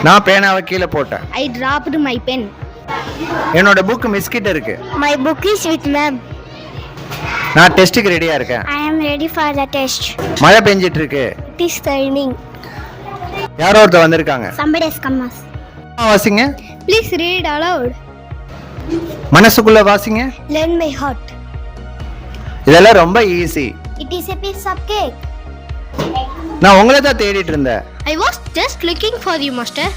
நான் பேனாவை கீழே போட்டேன். I dropped my pen. என்னோட புக் மிஸ் கிட்ட இருக்கு. My book is with ma'am. நான் டெஸ்ட்டுக்கு ரெடியா இருக்கேன். I am ready for the test. மழை பெஞ்சிட்டு இருக்கு. It is raining. யாரோ ஒருத்தர் வந்திருக்காங்க. Somebody has come. வாசிங்க. Please read aloud. மனசுக்குள்ள வாசிங்க. Learn by heart. இதெல்லாம் ரொம்ப easy. It is a piece of cake. நான் உங்களை தான் தேடிட்டு இருந்தேன். I was just looking for you, master.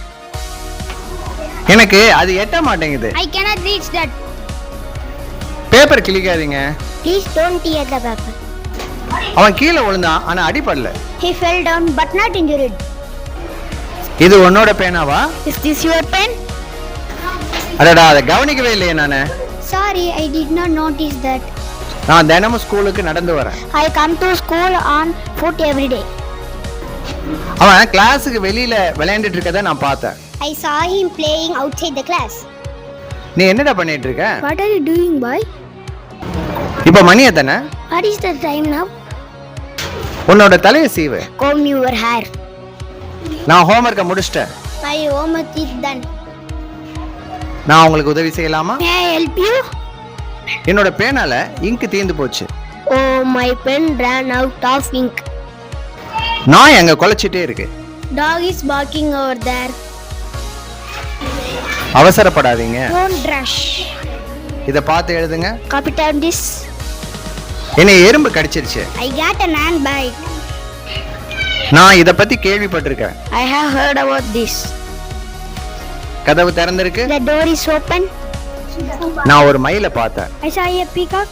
எனக்கு அது எட்ட மாட்டேங்குது. I cannot reach that. Paper கிழிக்காதீங்க. Please don't tear the paper. அவன் கீழே விழுந்தான், ஆனா அடிபடல. He fell down but not injured. இது உன்னோட பேனாவா? Is this your pen? அடடா, அதை கவனிக்கவே இல்லையே நானு. Sorry, I did not notice that. நான் தினமும் ஸ்கூலுக்கு நடந்து வரேன். I come to school on foot every day. அவன் கிளாஸுக்கு வெளியில விளையாண்டுட்டு இருக்கதை நான் பார்த்தேன். I saw him playing outside the class. நீ என்னடா பண்ணிட்டு இருக்க? What are you doing, boy? இப்ப மணி எத்தனை? What is the time now? உன்னோட தலையை சீவு. Comb your hair. நான் ஹோம்வொர்க்கை முடிச்சிட்டேன். My homework is done. நான் உங்களுக்கு உதவி செய்யலாமா? May I help you? என்னோட பேனால இங்க் தீந்து போச்சு. Oh, my pen ran out of ink. நான் எங்க குலைச்சிட்டே இருக்கு. Dog is barking over there. அவசரப்படாதீங்க. Don't rush. இத பார்த்து எழுதுங்க. Copy down this. என்னை எறும்பு கடிச்சிருச்சு. I got an ant bite. நான் இத பத்தி கேள்விப்பட்டிருக்கேன். I have heard about this. கதவு திறந்திருக்கு. The door is open. நான் ஒரு மயிலை பார்த்தேன். I saw a peacock.